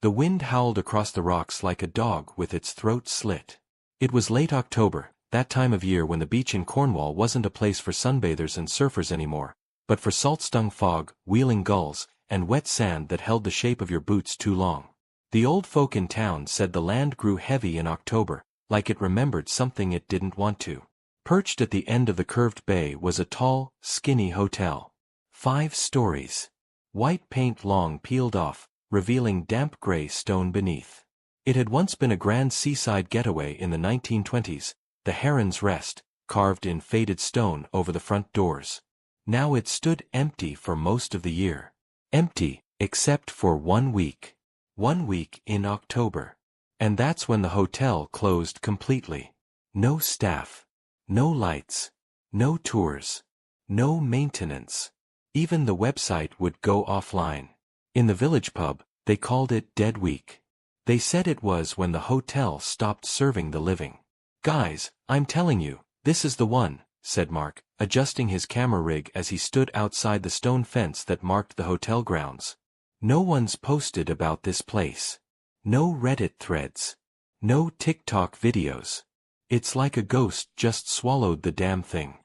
The wind howled across the rocks like a dog with its throat slit. It was late October, that time of year when the beach in Cornwall wasn't a place for sunbathers and surfers anymore, but for salt-stung fog, wheeling gulls, and wet sand that held the shape of your boots too long. The old folk in town said the land grew heavy in October, like it remembered something it didn't want to. Perched at the end of the curved bay was a tall, skinny hotel. 5 stories. White paint long peeled off, revealing damp gray stone beneath. It had once been a grand seaside getaway in the 1920s, the Heron's Rest, carved in faded stone over the front doors. Now it stood empty for most of the year. Empty, except for 1 week. 1 week in October. And that's when the hotel closed completely. No staff. No lights. No tours. No maintenance. Even the website would go offline. In the village pub, they called it Dead Week. They said it was when the hotel stopped serving the living. "Guys, I'm telling you, this is the one," said Mark, adjusting his camera rig as he stood outside the stone fence that marked the hotel grounds. "No one's posted about this place. No Reddit threads. No TikTok videos. It's like a ghost just swallowed the damn thing."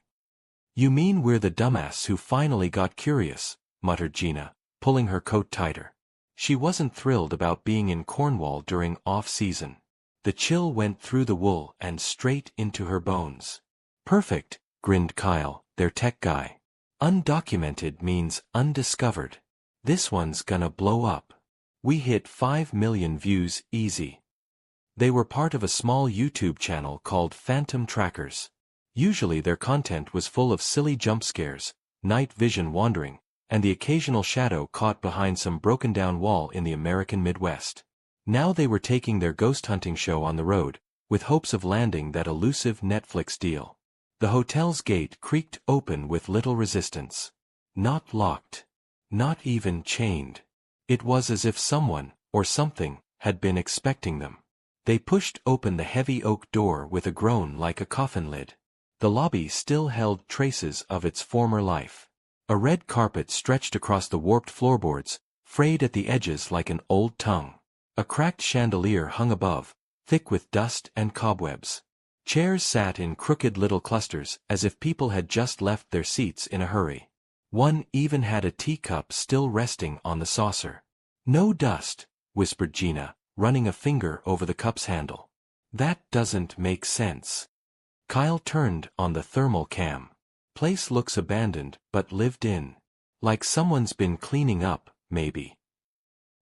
"You mean we're the dumbass who finally got curious," muttered Gina, pulling her coat tighter. She wasn't thrilled about being in Cornwall during off-season. The chill went through the wool and straight into her bones. "Perfect," grinned Kyle, their tech guy. "Undocumented means undiscovered. This one's gonna blow up. We hit 5 million views easy." They were part of a small YouTube channel called Phantom Trackers. Usually their content was full of silly jump scares, night vision wandering, and the occasional shadow caught behind some broken-down wall in the American Midwest. Now they were taking their ghost hunting show on the road, with hopes of landing that elusive Netflix deal. The hotel's gate creaked open with little resistance. Not locked. Not even chained. It was as if someone, or something, had been expecting them. They pushed open the heavy oak door with a groan like a coffin lid. The lobby still held traces of its former life. A red carpet stretched across the warped floorboards, frayed at the edges like an old tongue. A cracked chandelier hung above, thick with dust and cobwebs. Chairs sat in crooked little clusters as if people had just left their seats in a hurry. One even had a teacup still resting on the saucer. "No dust," whispered Gina, running a finger over the cup's handle. "That doesn't make sense." Kyle turned on the thermal cam. "Place looks abandoned but lived in. Like someone's been cleaning up, maybe."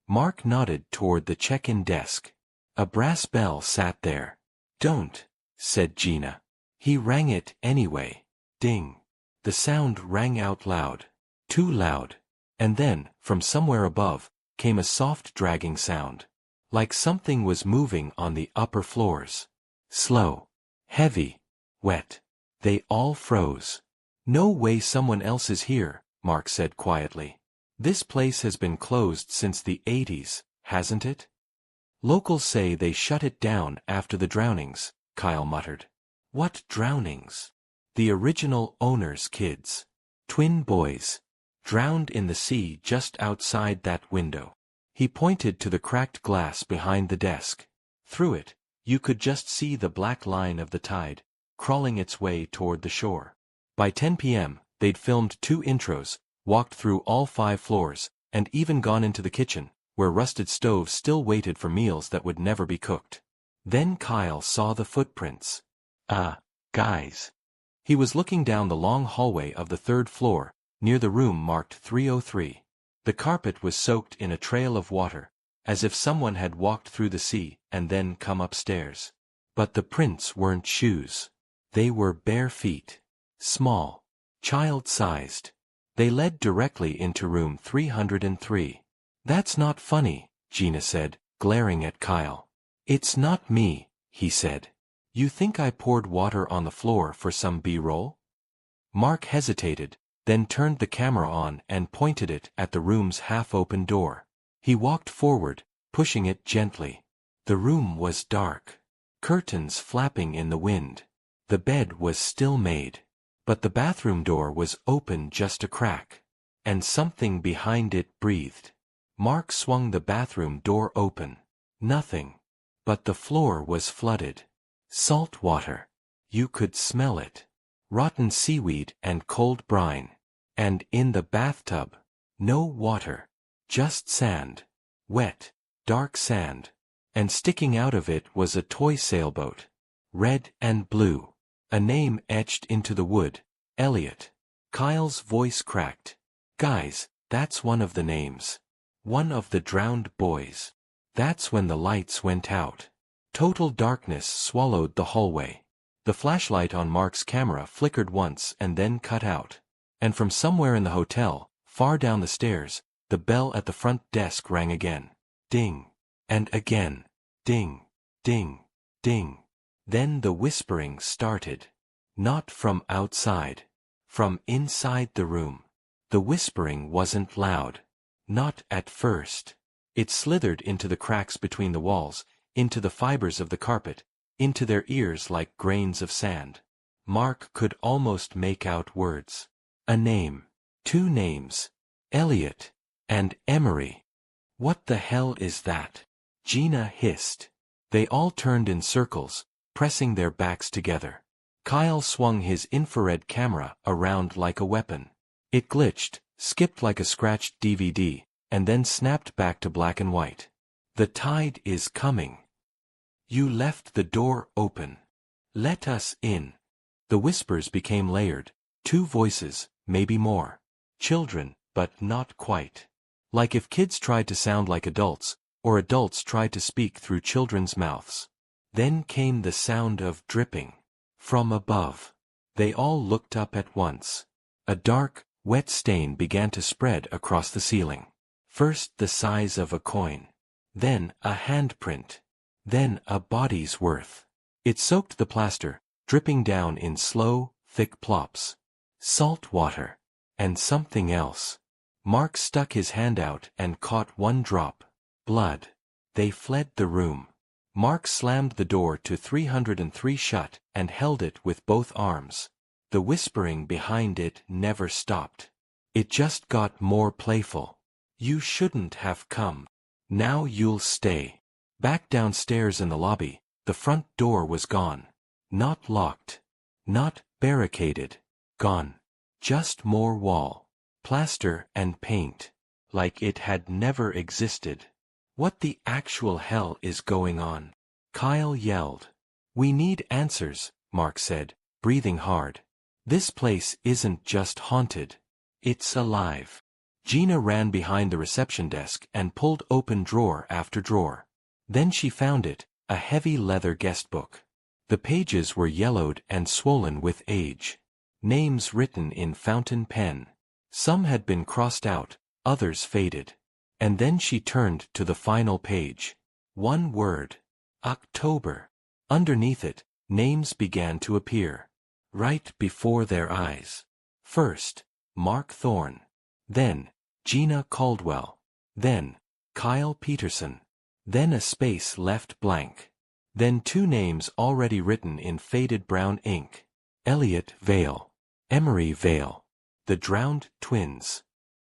Mark nodded toward the check-in desk. A brass bell sat there. "Don't," said Gina. He rang it anyway. Ding. The sound rang out loud. Too loud. And then, from somewhere above, came a soft dragging sound. Like something was moving on the upper floors. Slow. Heavy. Wet. They all froze. "No way someone else is here," Mark said quietly. "This place has been closed since the 80s, hasn't it?" "Locals say they shut it down after the drownings," Kyle muttered. "What drownings?" "The original owner's kids. Twin boys. Drowned in the sea just outside that window." He pointed to the cracked glass behind the desk. Through it, you could just see the black line of the tide, crawling its way toward the shore. By 10 p.m., they'd filmed 2 intros, walked through all 5 floors, and even gone into the kitchen, where rusted stoves still waited for meals that would never be cooked. Then Kyle saw the footprints. Guys. He was looking down the long hallway of the 3rd floor, near the room marked 303. The carpet was soaked in a trail of water, as if someone had walked through the sea and then come upstairs. But the prints weren't shoes. They were bare feet. Small. Child-sized. They led directly into room 303. "That's not funny," Gina said, glaring at Kyle. "It's not me," he said. "You think I poured water on the floor for some B-roll?" Mark hesitated, then turned the camera on and pointed it at the room's half-open door. He walked forward, pushing it gently. The room was dark. Curtains flapping in the wind. The bed was still made. But the bathroom door was open just a crack. And something behind it breathed. Mark swung the bathroom door open. Nothing. But the floor was flooded. Salt water. You could smell it. Rotten seaweed and cold brine. And in the bathtub, no water. Just sand. Wet, dark sand. And sticking out of it was a toy sailboat. Red and blue. A name etched into the wood. Elliot. Kyle's voice cracked. Guys, that's one of the names. One of the drowned boys. That's when the lights went out. Total darkness swallowed the hallway. The flashlight on Mark's camera flickered once and then cut out. And from somewhere in the hotel, far down the stairs, the bell at the front desk rang again. Ding. And again. Ding. Ding. Ding. Then the whispering started. Not from outside. From inside the room. The whispering wasn't loud. Not at first. It slithered into the cracks between the walls, into the fibers of the carpet, into their ears like grains of sand. Mark could almost make out words. A name. 2 names. Elliot. And Emery. What the hell is that? Gina hissed. They all turned in circles, pressing their backs together. Kyle swung his infrared camera around like a weapon. It glitched, skipped like a scratched DVD, and then snapped back to black and white. The tide is coming. You left the door open. Let us in. The whispers became layered. 2 voices, maybe more. Children, but not quite. Like if kids tried to sound like adults, or adults tried to speak through children's mouths. Then came the sound of dripping. From above. They all looked up at once. A dark, wet stain began to spread across the ceiling. First the size of a coin. Then a handprint. Then a body's worth. It soaked the plaster, dripping down in slow, thick plops. Salt water. And something else. Mark stuck his hand out and caught one drop. Blood. They fled the room. Mark slammed the door to 303 shut and held it with both arms. The whispering behind it never stopped. It just got more playful. You shouldn't have come. Now you'll stay. Back downstairs in the lobby, the front door was gone. Not locked. Not barricaded. Gone. Just more wall. Plaster and paint. Like it had never existed. What the actual hell is going on? Kyle yelled. We need answers, Mark said, breathing hard. This place isn't just haunted. It's alive. Gina ran behind the reception desk and pulled open drawer after drawer. Then she found it, a heavy leather guest book. The pages were yellowed and swollen with age. Names written in fountain pen. Some had been crossed out, others faded. And then she turned to the final page. One word. October. Underneath it, names began to appear. Right before their eyes. First, Mark Thorne. Then, Gina Caldwell. Then, Kyle Peterson. Then a space left blank. Then 2 names already written in faded brown ink. Elliot Vale. Emery Vale. The drowned twins.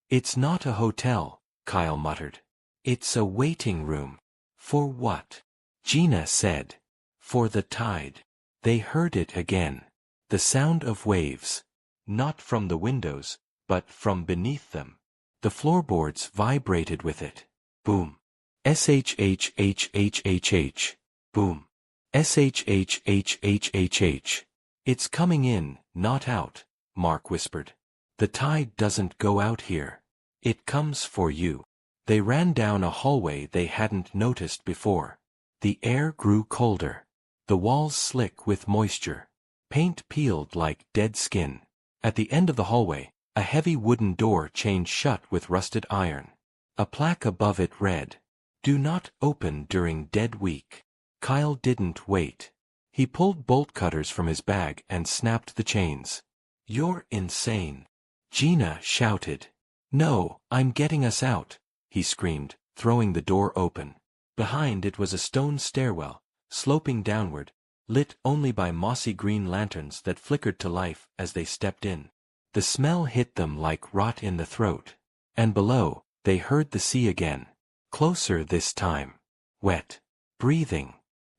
It's not a hotel, Kyle muttered. It's a waiting room. For what? Gina said. For the tide. They heard it again. The sound of waves. Not from the windows, but from beneath them. The floorboards vibrated with it. Boom. SHHHHHH. Boom. SHHHHHH. It's coming in, not out, Mark whispered. The tide doesn't go out here. It comes for you. They ran down a hallway they hadn't noticed before. The air grew colder. The walls slick with moisture. Paint peeled like dead skin. At the end of the hallway, a heavy wooden door chained shut with rusted iron. A plaque above it read, "Do not open during Dead Week." Kyle didn't wait. He pulled bolt cutters from his bag and snapped the chains. "You're insane," Gina shouted. "No, I'm getting us out," he screamed, throwing the door open. Behind it was a stone stairwell, sloping downward, lit only by mossy green lanterns that flickered to life as they stepped in. The smell hit them like rot in the throat. And below, they heard the sea again. Closer this time. Wet. Breathing.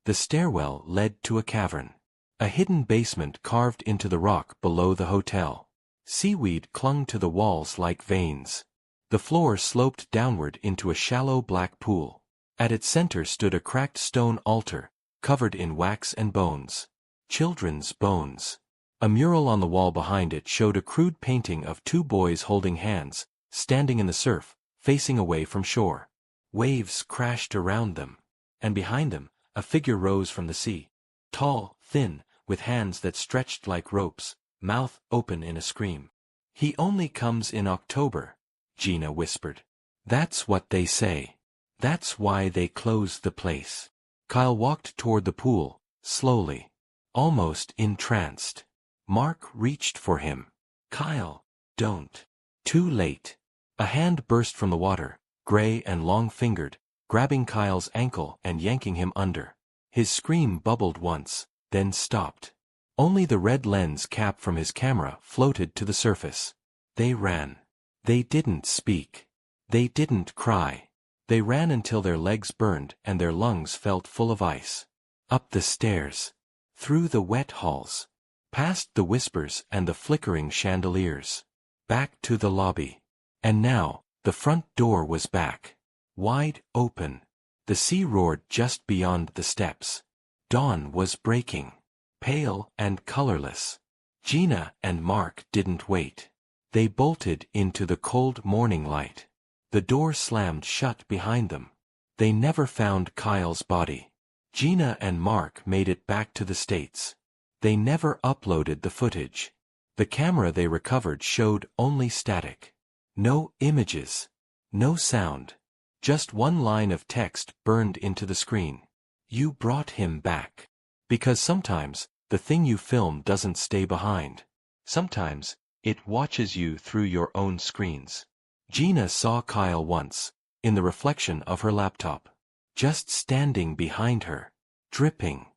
The stairwell led to a cavern. A hidden basement carved into the rock below the hotel. Seaweed clung to the walls like veins. The floor sloped downward into a shallow black pool. At its center stood a cracked stone altar, covered in wax and bones. Children's bones. A mural on the wall behind it showed a crude painting of two boys holding hands, standing in the surf, facing away from shore. Waves crashed around them. And behind them, a figure rose from the sea. Tall, thin, with hands that stretched like ropes, mouth open in a scream. "He only comes in October," Gina whispered. "That's what they say. That's why they closed the place." Kyle walked toward the pool, slowly. Almost entranced. Mark reached for him. "Kyle, don't." Too late. A hand burst from the water, gray and long-fingered, grabbing Kyle's ankle and yanking him under. His scream bubbled once, then stopped. Only the red lens cap from his camera floated to the surface. They ran. They didn't speak. They didn't cry. They ran until their legs burned and their lungs felt full of ice. Up the stairs. Through the wet halls. Past the whispers and the flickering chandeliers. Back to the lobby. And now, the front door was back. Wide open. The sea roared just beyond the steps. Dawn was breaking. Pale and colorless. Gina and Mark didn't wait. They bolted into the cold morning light. The door slammed shut behind them. They never found Kyle's body. Gina and Mark made it back to the States. They never uploaded the footage. The camera they recovered showed only static. No images. No sound. Just one line of text burned into the screen. "You brought him back." Because sometimes, the thing you film doesn't stay behind. Sometimes, it watches you through your own screens. Gina saw Kyle once, in the reflection of her laptop. Just standing behind her. Dripping.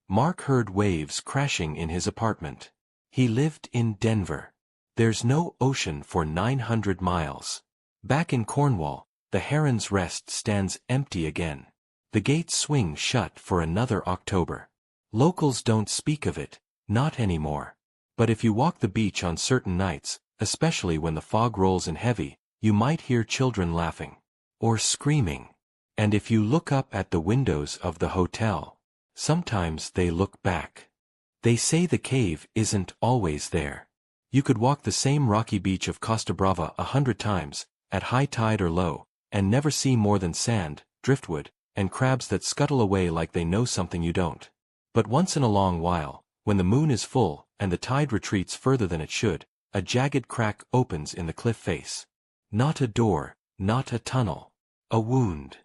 Mark heard waves crashing in his apartment. He lived in Denver. There's no ocean for 900 miles. Back in Cornwall, the Heron's Rest stands empty again. The gates swing shut for another October. Locals don't speak of it, not anymore. But if you walk the beach on certain nights, especially when the fog rolls in heavy, you might hear children laughing. Or screaming. And if you look up at the windows of the hotel, sometimes they look back. They say the cave isn't always there. You could walk the same rocky beach of Costa Brava 100 times, at high tide or low, and never see more than sand, driftwood, and crabs that scuttle away like they know something you don't. But once in a long while, when the moon is full and the tide retreats further than it should, a jagged crack opens in the cliff face. Not a door, not a tunnel. A wound.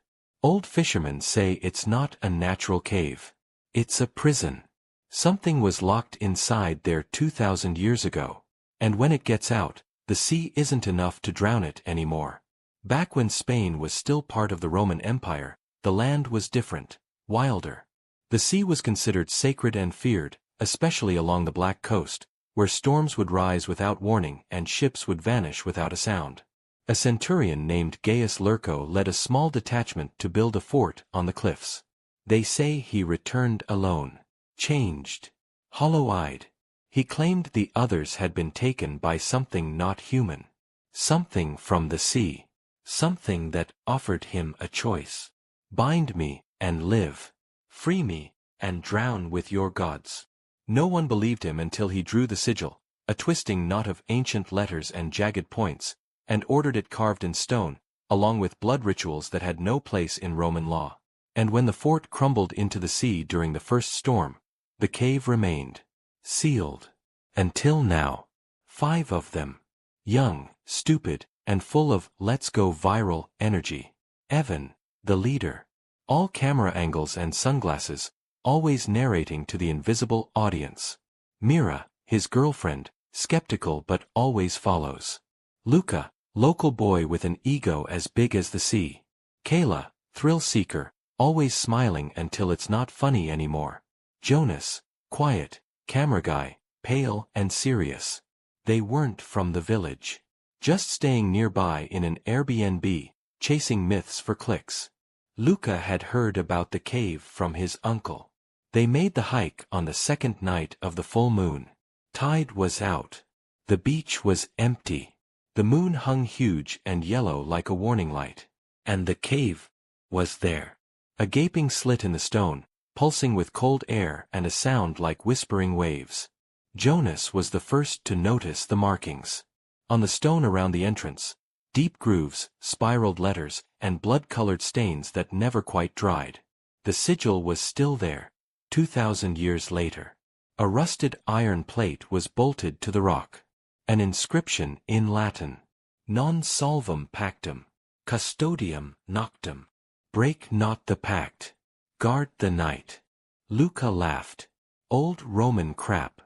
Old fishermen say it's not a natural cave. It's a prison. Something was locked inside there 2,000 years ago. And when it gets out, the sea isn't enough to drown it anymore. Back when Spain was still part of the Roman Empire, the land was different, wilder. The sea was considered sacred and feared, especially along the Black Coast, where storms would rise without warning and ships would vanish without a sound. A centurion named Gaius Lurco led a small detachment to build a fort on the cliffs. They say he returned alone. Changed. Hollow-eyed. He claimed the others had been taken by something not human. Something from the sea. Something that offered him a choice. Bind me, and live. Free me, and drown with your gods. No one believed him until he drew the sigil, a twisting knot of ancient letters and jagged points, and ordered it carved in stone, along with blood rituals that had no place in Roman law. And when the fort crumbled into the sea during the first storm, the cave remained. Sealed. Until now. 5 of them. Young, stupid, and full of let's go viral energy. Evan, the leader. All camera angles and sunglasses, always narrating to the invisible audience. Mira, his girlfriend, skeptical but always follows. Luca, local boy with an ego as big as the sea. Kayla, thrill seeker, always smiling until it's not funny anymore. Jonas, quiet, camera guy, pale and serious. They weren't from the village. Just staying nearby in an Airbnb, chasing myths for clicks. Luca had heard about the cave from his uncle. They made the hike on the second night of the full moon. Tide was out. The beach was empty. The moon hung huge and yellow like a warning light. And the cave was there. A gaping slit in the stone, pulsing with cold air and a sound like whispering waves. Jonas was the first to notice the markings. On the stone around the entrance, deep grooves, spiraled letters, and blood-colored stains that never quite dried. The sigil was still there, 2,000 years later. A rusted iron plate was bolted to the rock. An inscription in Latin. Non solvum pactum. Custodium noctem. Break not the pact. Guard the night. Luca laughed. Old Roman crap.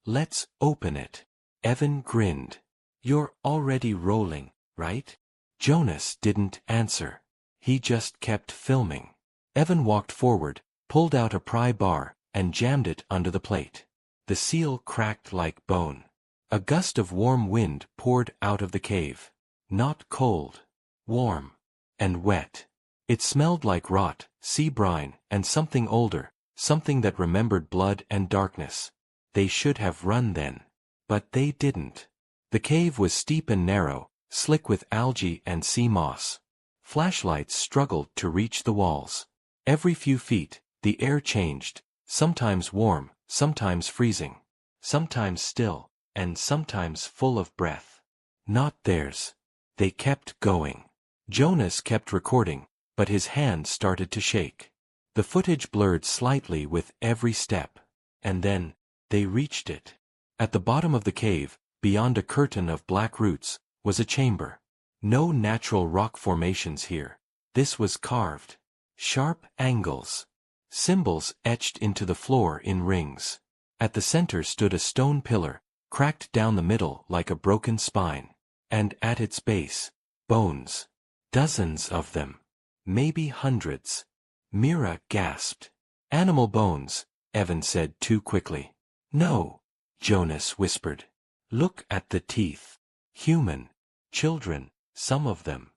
Let's open it. Evan grinned. You're already rolling, right? Jonas didn't answer. He just kept filming. Evan walked forward, pulled out a pry bar, and jammed it under the plate. The seal cracked like bone. A gust of warm wind poured out of the cave. Not cold. Warm. And wet. It smelled like rot, sea brine, and something older, something that remembered blood and darkness. They should have run then. But they didn't. The cave was steep and narrow, slick with algae and sea moss. Flashlights struggled to reach the walls. Every few feet, the air changed, sometimes warm, sometimes freezing, sometimes still, and sometimes full of breath. Not theirs. They kept going. Jonas kept recording, but his hand started to shake. The footage blurred slightly with every step. And then, they reached it. At the bottom of the cave, beyond a curtain of black roots, was a chamber. No natural rock formations here. This was carved. Sharp angles. Symbols etched into the floor in rings. At the center stood a stone pillar, cracked down the middle like a broken spine. And at its base, bones. Dozens of them. Maybe hundreds. Mira gasped. Animal bones, Evan said too quickly. No, Jonas whispered. Look at the teeth. Human. Children, some of them.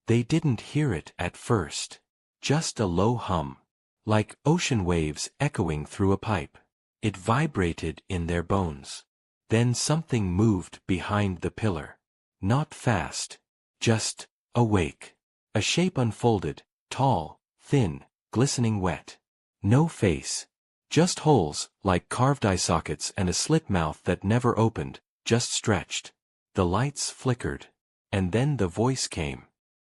They didn't hear it at first. Just a low hum. Like ocean waves echoing through a pipe. It vibrated in their bones. Then something moved behind the pillar. Not fast. Just awake. A shape unfolded, tall, thin, glistening wet. No face. Just holes, like carved eye sockets, and a slit mouth that never opened, just stretched. The lights flickered. And then the voice came.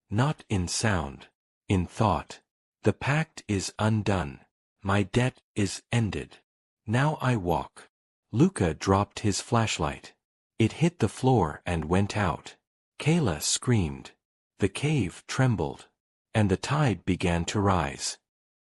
Not in sound. In thought. The pact is undone. My debt is ended. Now I walk. Luca dropped his flashlight. It hit the floor and went out. Kayla screamed. The cave trembled. And the tide began to rise.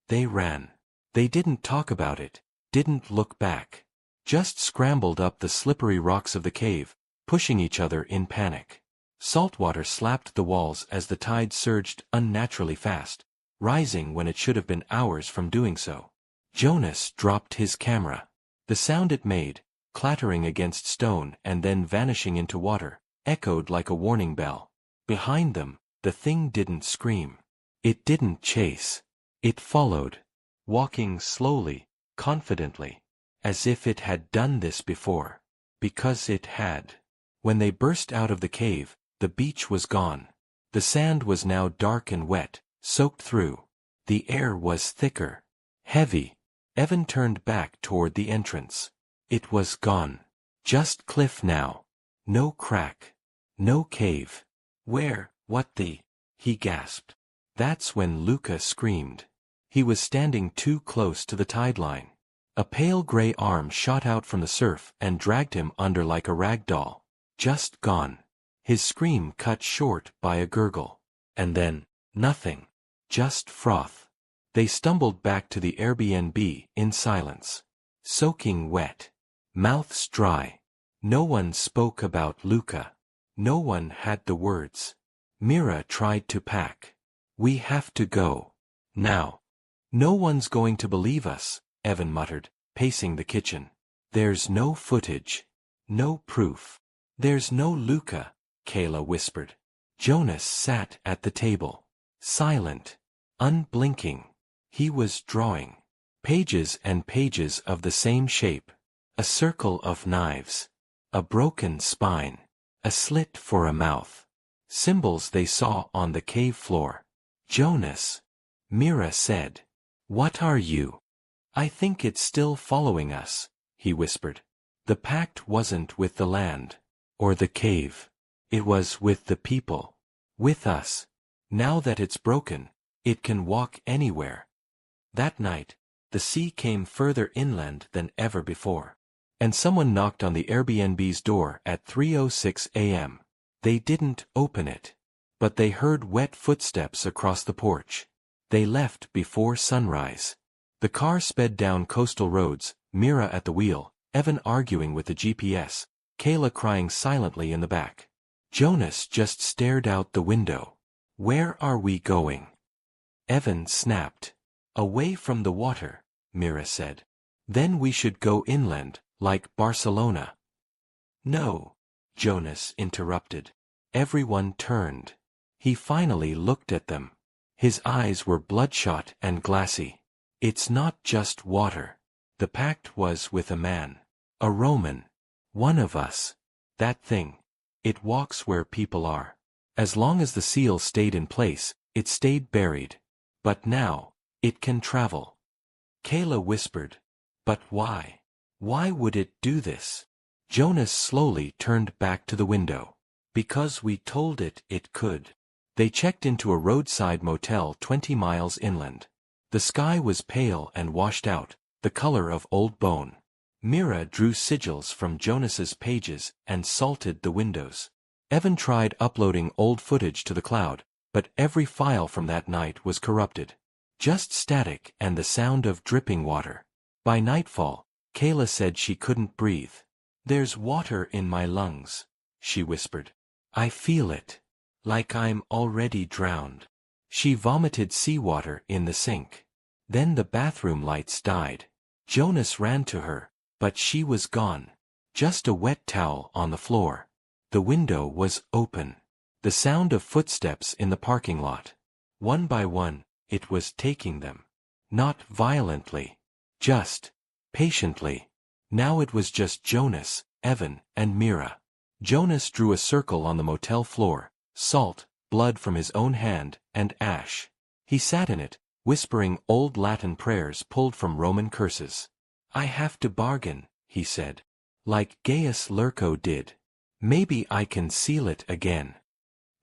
They ran. They didn't talk about it, didn't look back. Just scrambled up the slippery rocks of the cave, pushing each other in panic. Salt water slapped the walls as the tide surged unnaturally fast, rising when it should have been hours from doing so. Jonas dropped his camera. The sound it made, clattering against stone and then vanishing into water, echoed like a warning bell. Behind them, the thing didn't scream. It didn't chase. It followed. Walking slowly, confidently. As if it had done this before. Because it had. When they burst out of the cave, the beach was gone. The sand was now dark and wet, soaked through. The air was thicker. Heavy. Evan turned back toward the entrance. It was gone. Just cliff now. No crack. No cave. Where, what the? He gasped. That's when Luca screamed. He was standing too close to the tide line. A pale gray arm shot out from the surf and dragged him under like a rag doll. Just gone. His scream cut short by a gurgle. And then, nothing. Just froth. They stumbled back to the Airbnb in silence. Soaking wet. Mouths dry. No one spoke about Luca. No one had the words. Mira tried to pack. We have to go. Now. No one's going to believe us, Evan muttered, pacing the kitchen. There's no footage. No proof. There's no Luca, Kayla whispered. Jonas sat at the table. Silent. Unblinking. He was drawing. Pages and pages of the same shape. A circle of knives. A broken spine. A slit for a mouth. Symbols they saw on the cave floor. Jonas. Mira said. What are you? I think it's still following us, he whispered. The pact wasn't with the land. Or the cave. It was with the people. With us. Now that it's broken, it can walk anywhere. That night, the sea came further inland than ever before. And someone knocked on the Airbnb's door at 3:06 a.m. They didn't open it. But they heard wet footsteps across the porch. They left before sunrise. The car sped down coastal roads, Mira at the wheel, Evan arguing with the GPS, Kayla crying silently in the back. Jonas just stared out the window. Where are we going? Evan snapped. Away from the water, Mira said. Then we should go inland, like Barcelona. No, Jonas interrupted. Everyone turned. He finally looked at them. His eyes were bloodshot and glassy. It's not just water. The pact was with a man. A Roman. One of us. That thing. It walks where people are. As long as the seal stayed in place, it stayed buried. But now, it can travel. Kayla whispered. But why? Why would it do this? Jonas slowly turned back to the window. Because we told it it could. They checked into a roadside motel 20 miles inland. The sky was pale and washed out, the color of old bone. Mira drew sigils from Jonas's pages and salted the windows. Evan tried uploading old footage to the cloud, but every file from that night was corrupted. Just static and the sound of dripping water. By nightfall, Kayla said she couldn't breathe. There's water in my lungs, she whispered. I feel it. Like I'm already drowned. She vomited seawater in the sink. Then the bathroom lights died. Jonas ran to her, but she was gone. Just a wet towel on the floor. The window was open. The sound of footsteps in the parking lot. One by one, it was taking them. Not violently. Just patiently. Now it was just Jonas, Evan, and Mira. Jonas drew a circle on the motel floor, salt, blood from his own hand, and ash. He sat in it, whispering old Latin prayers pulled from Roman curses. I have to bargain, he said. Like Gaius Lurco did. Maybe I can seal it again.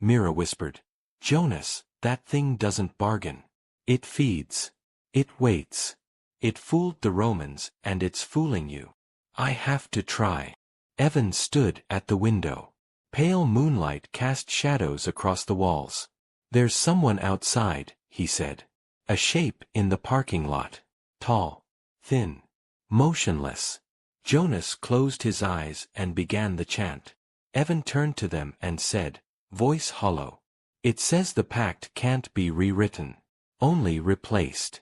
Mira whispered. Jonas, that thing doesn't bargain. It feeds. It waits. It fooled the Romans, and it's fooling you. I have to try. Evan stood at the window. Pale moonlight cast shadows across the walls. There's someone outside, he said. A shape in the parking lot. Tall. Thin. Motionless. Jonas closed his eyes and began the chant. Evan turned to them and said, voice hollow. It says the pact can't be rewritten. Only replaced.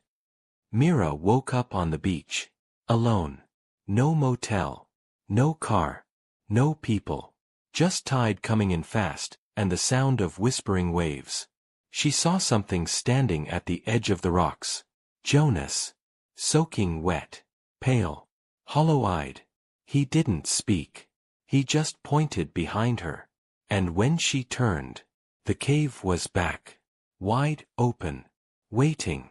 Mira woke up on the beach. Alone. No motel. No car. No people. Just tide coming in fast, and the sound of whispering waves. She saw something standing at the edge of the rocks. Jonas. Soaking wet. Pale. Hollow-eyed. He didn't speak. He just pointed behind her. And when she turned, the cave was back. Wide open. Waiting.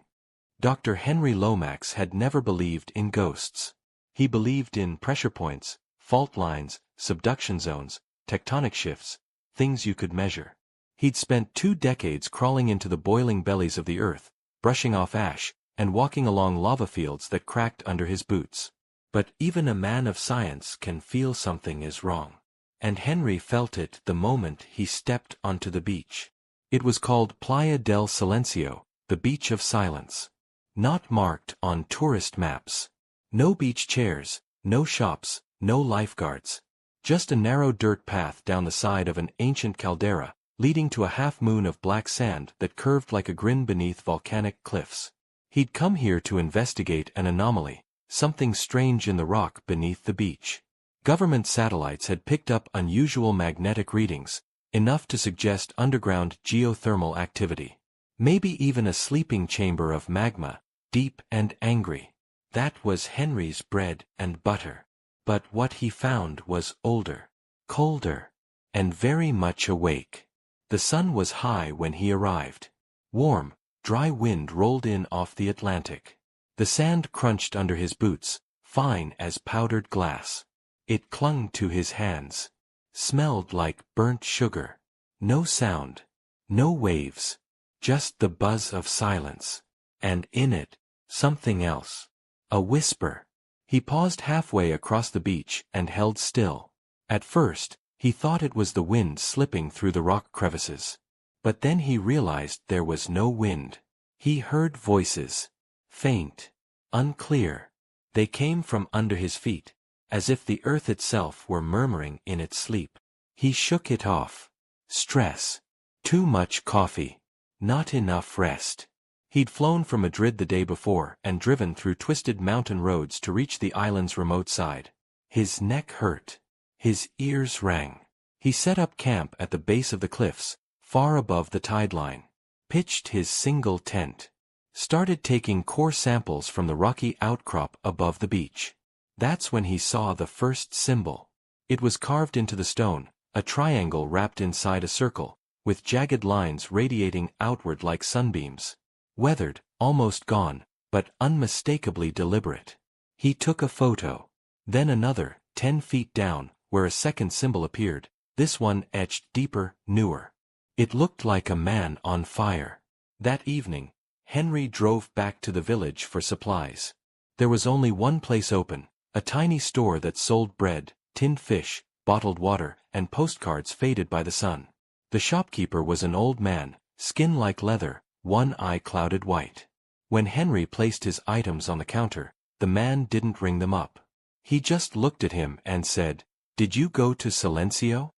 Dr. Henry Lomax had never believed in ghosts. He believed in pressure points, fault lines, subduction zones, tectonic shifts, things you could measure. He'd spent 2 decades crawling into the boiling bellies of the earth, brushing off ash, and walking along lava fields that cracked under his boots. But even a man of science can feel something is wrong. And Henry felt it the moment he stepped onto the beach. It was called Playa del Silencio, the beach of silence. Not marked on tourist maps. No beach chairs, no shops, no lifeguards. Just a narrow dirt path down the side of an ancient caldera, leading to a half-moon of black sand that curved like a grin beneath volcanic cliffs. He'd come here to investigate an anomaly, something strange in the rock beneath the beach. Government satellites had picked up unusual magnetic readings, enough to suggest underground geothermal activity. Maybe even a sleeping chamber of magma, deep and angry. That was Henry's bread and butter. But what he found was older, colder, and very much awake. The sun was high when he arrived. Warm, dry wind rolled in off the Atlantic. The sand crunched under his boots, fine as powdered glass. It clung to his hands. Smelled like burnt sugar. No sound. No waves. Just the buzz of silence. And in it, something else. A whisper. He paused halfway across the beach and held still. At first, he thought it was the wind slipping through the rock crevices. But then he realized there was no wind. He heard voices. Faint. Unclear. They came from under his feet, as if the earth itself were murmuring in its sleep. He shook it off. Stress. Too much coffee. Not enough rest. He'd flown from Madrid the day before and driven through twisted mountain roads to reach the island's remote side. His neck hurt. His ears rang. He set up camp at the base of the cliffs, far above the tide line. Pitched his single tent. Started taking core samples from the rocky outcrop above the beach. That's when he saw the first symbol. It was carved into the stone, a triangle wrapped inside a circle, with jagged lines radiating outward like sunbeams. Weathered, almost gone, but unmistakably deliberate. He took a photo. Then another, 10 feet down, where a second symbol appeared, this one etched deeper, newer. It looked like a man on fire. That evening, Henry drove back to the village for supplies. There was only one place open, a tiny store that sold bread, tinned fish, bottled water, and postcards faded by the sun. The shopkeeper was an old man, skin like leather, one eye clouded white. When Henry placed his items on the counter, the man didn't ring them up. He just looked at him and said, "Did you go to Silencio?"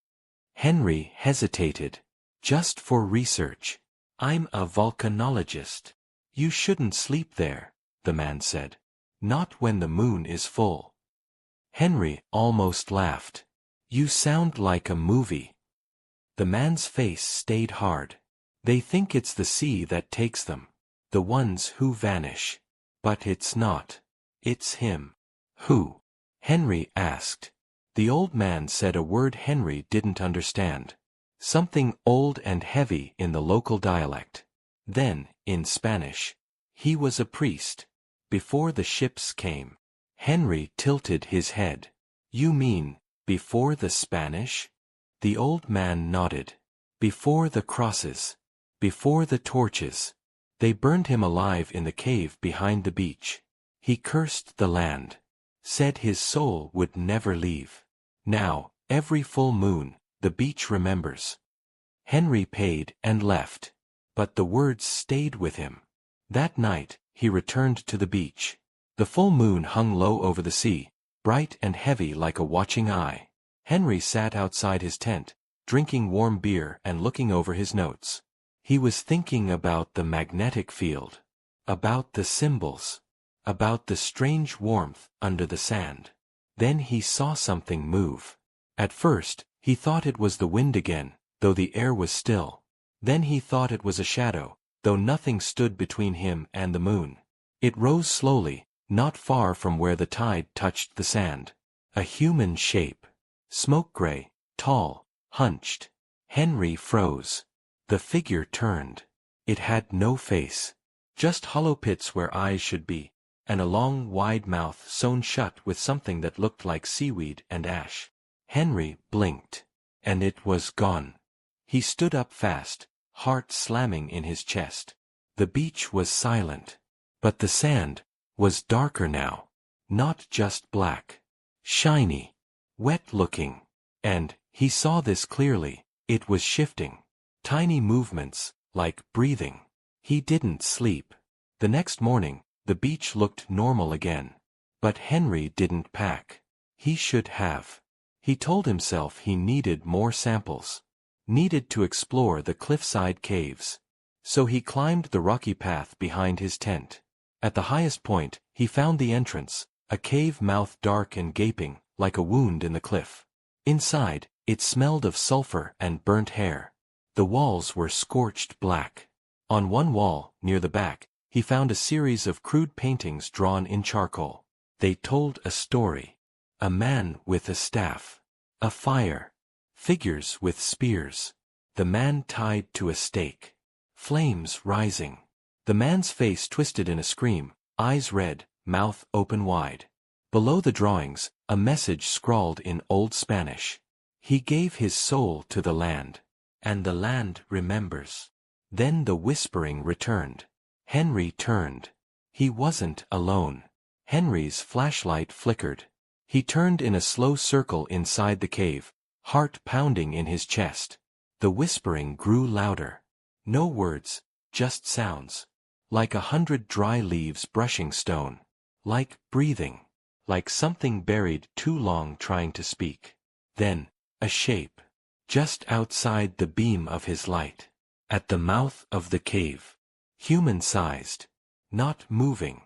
Henry hesitated. "Just for research. I'm a volcanologist." "You shouldn't sleep there," the man said. "Not when the moon is full." Henry almost laughed. "You sound like a movie." The man's face stayed hard. "They think it's the sea that takes them. The ones who vanish. But it's not. It's him." "Who?" Henry asked. The old man said a word Henry didn't understand. Something old and heavy in the local dialect. Then, in Spanish. "He was a priest. Before the ships came." Henry tilted his head. "You mean, before the Spanish?" The old man nodded. "Before the crosses. Before the torches. They burned him alive in the cave behind the beach. He cursed the land. Said his soul would never leave. Now, every full moon, the beach remembers." Henry paid and left. But the words stayed with him. That night, he returned to the beach. The full moon hung low over the sea, bright and heavy like a watching eye. Henry sat outside his tent, drinking warm beer and looking over his notes. He was thinking about the magnetic field. About the symbols. About the strange warmth under the sand. Then he saw something move. At first, he thought it was the wind again, though the air was still. Then he thought it was a shadow, though nothing stood between him and the moon. It rose slowly, not far from where the tide touched the sand. A human shape. Smoke-gray, tall, hunched. Henry froze. The figure turned. It had no face. Just hollow pits where eyes should be, and a long, wide mouth sewn shut with something that looked like seaweed and ash. Henry blinked. And it was gone. He stood up fast, heart slamming in his chest. The beach was silent. But the sand was darker now. Not just black. Shiny. Wet-looking. And, he saw this clearly, it was shifting. Tiny movements, like breathing. He didn't sleep. The next morning, the beach looked normal again. But Henry didn't pack. He should have. He told himself he needed more samples. Needed to explore the cliffside caves. So he climbed the rocky path behind his tent. At the highest point, he found the entrance, a cave mouth dark and gaping, like a wound in the cliff. Inside, it smelled of sulfur and burnt hair. The walls were scorched black. On one wall, near the back, he found a series of crude paintings drawn in charcoal. They told a story. A man with a staff. A fire. Figures with spears. The man tied to a stake. Flames rising. The man's face twisted in a scream, eyes red, mouth open wide. Below the drawings, a message scrawled in Old Spanish. He gave his soul to the land. And the land remembers. Then the whispering returned. Henry turned. He wasn't alone. Henry's flashlight flickered. He turned in a slow circle inside the cave, heart pounding in his chest. The whispering grew louder. No words, just sounds. Like 100 dry leaves brushing stone. Like breathing. Like something buried too long trying to speak. Then, a shape. Just outside the beam of his light. At the mouth of the cave. Human-sized. Not moving.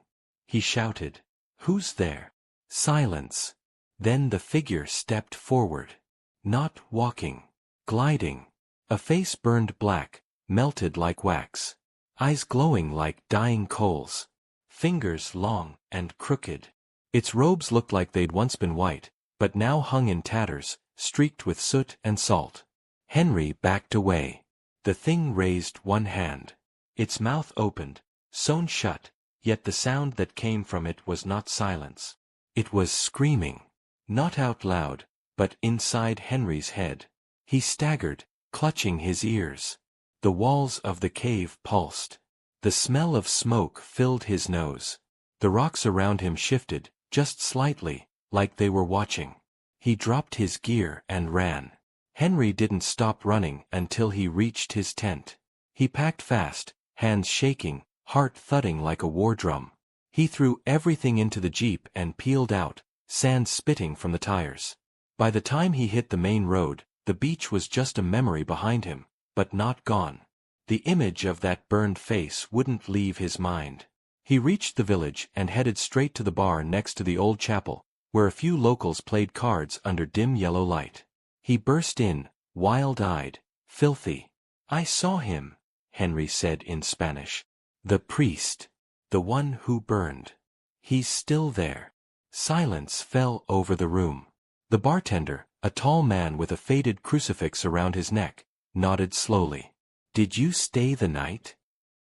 He shouted, "Who's there?" Silence. Then the figure stepped forward. Not walking. Gliding. A face burned black, melted like wax. Eyes glowing like dying coals. Fingers long and crooked. Its robes looked like they'd once been white, but now hung in tatters, streaked with soot and salt. Henry backed away. The thing raised one hand. Its mouth opened, sewn shut, yet the sound that came from it was not silence. It was screaming. Not out loud, but inside Henry's head. He staggered, clutching his ears. The walls of the cave pulsed. The smell of smoke filled his nose. The rocks around him shifted, just slightly, like they were watching. He dropped his gear and ran. Henry didn't stop running until he reached his tent. He packed fast, hands shaking, heart thudding like a war drum. He threw everything into the jeep and peeled out, sand spitting from the tires. By the time he hit the main road, the beach was just a memory behind him, but not gone. The image of that burned face wouldn't leave his mind. He reached the village and headed straight to the bar next to the old chapel, where a few locals played cards under dim yellow light. He burst in, wild-eyed, filthy. "I saw him," Henry said in Spanish. "The priest. The one who burned. He's still there." Silence fell over the room. The bartender, a tall man with a faded crucifix around his neck, nodded slowly. "Did you stay the night?"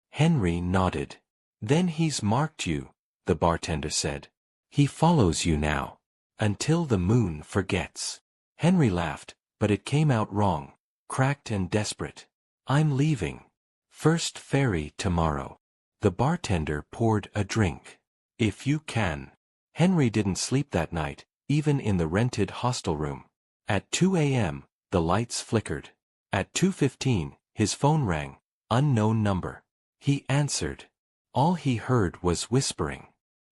Henry nodded. "Then he's marked you," the bartender said. "He follows you now. Until the moon forgets." Henry laughed, but it came out wrong, cracked and desperate. "I'm leaving. First ferry tomorrow." The bartender poured a drink. "If you can." Henry didn't sleep that night, even in the rented hostel room. At 2 a.m., the lights flickered. At 2:15, his phone rang, unknown number. He answered. All he heard was whispering.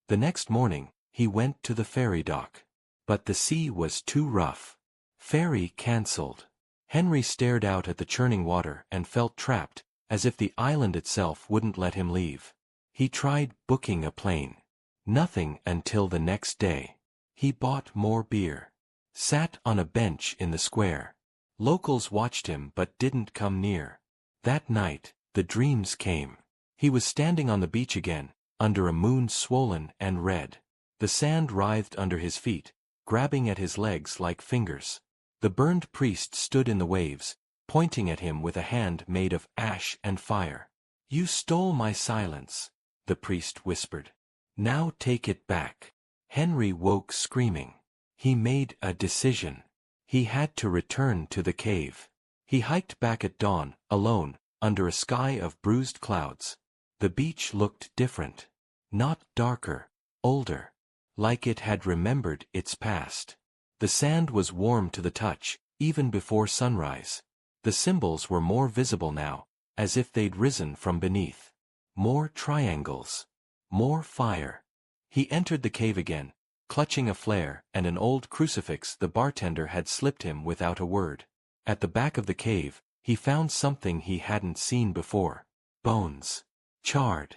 The next morning, he went to the ferry dock. But the sea was too rough. Ferry cancelled. Henry stared out at the churning water and felt trapped, as if the island itself wouldn't let him leave. He tried booking a plane. Nothing until the next day. He bought more beer. Sat on a bench in the square. Locals watched him but didn't come near. That night, the dreams came. He was standing on the beach again, under a moon swollen and red. The sand writhed under his feet, grabbing at his legs like fingers. The burned priest stood in the waves, pointing at him with a hand made of ash and fire. "You stole my silence," the priest whispered. "Now take it back." Henry woke screaming. He made a decision. He had to return to the cave. He hiked back at dawn, alone, under a sky of bruised clouds. The beach looked different. Not darker, older. Like it had remembered its past. The sand was warm to the touch, even before sunrise. The symbols were more visible now, as if they'd risen from beneath. More triangles. More fire. He entered the cave again, clutching a flare and an old crucifix the bartender had slipped him without a word. At the back of the cave, he found something he hadn't seen before. Bones. Charred.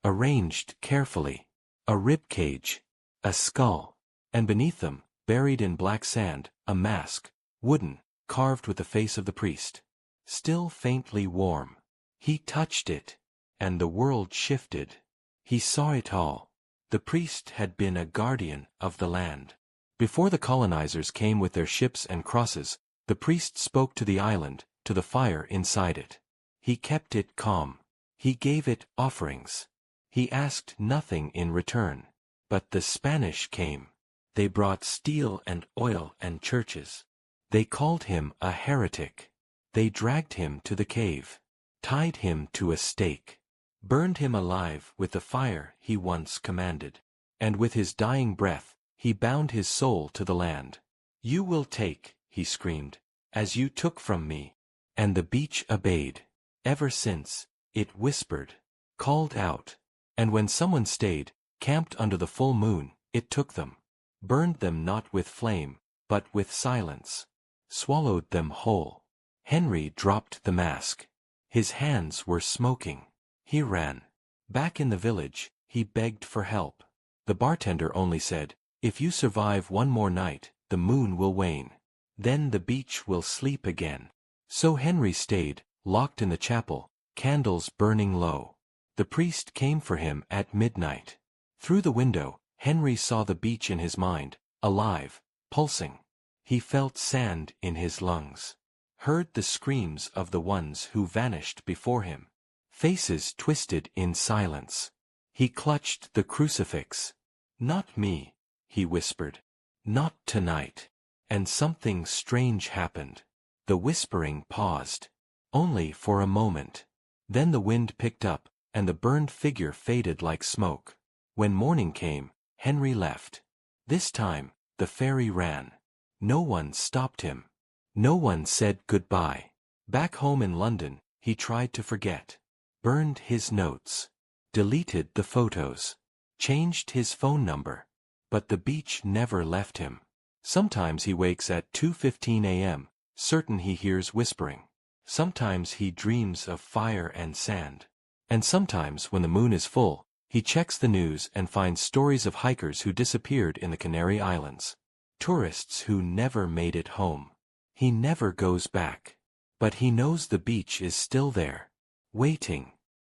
Arranged carefully. A rib cage. A skull. And beneath them, buried in black sand, a mask, wooden, carved with the face of the priest. Still faintly warm. He touched it. and the world shifted. He saw it all. The priest had been a guardian of the land. Before the colonizers came with their ships and crosses, the priest spoke to the island, to the fire inside it. He kept it calm. He gave it offerings. He asked nothing in return. But the Spanish came. They brought steel and oil and churches. They called him a heretic. They dragged him to the cave, tied him to a stake, burned him alive with the fire he once commanded. And with his dying breath, he bound his soul to the land. "You will take," he screamed, "as you took from me." And the beach obeyed. Ever since, it whispered, called out. And when someone stayed, camped under the full moon, it took them. Burned them not with flame, but with silence. Swallowed them whole. Henry dropped the mask. His hands were smoking. He ran. Back in the village, he begged for help. The bartender only said, "If you survive one more night, the moon will wane. Then the beach will sleep again." So Henry stayed, locked in the chapel, candles burning low. The priest came for him at midnight. Through the window, Henry saw the beach in his mind, alive, pulsing. He felt sand in his lungs. Heard the screams of the ones who vanished before him. Faces twisted in silence. He clutched the crucifix. "Not me," he whispered. "Not tonight." And something strange happened. The whispering paused. Only for a moment. Then the wind picked up, and the burned figure faded like smoke. When morning came, Henry left. This time, the ferry ran. No one stopped him. No one said goodbye. Back home in London, he tried to forget. Burned his notes. Deleted the photos. Changed his phone number. But the beach never left him. Sometimes he wakes at 2:15 a.m., certain he hears whispering. Sometimes he dreams of fire and sand. And sometimes when the moon is full, he checks the news and finds stories of hikers who disappeared in the Canary Islands. Tourists who never made it home. He never goes back. But he knows the beach is still there. Waiting.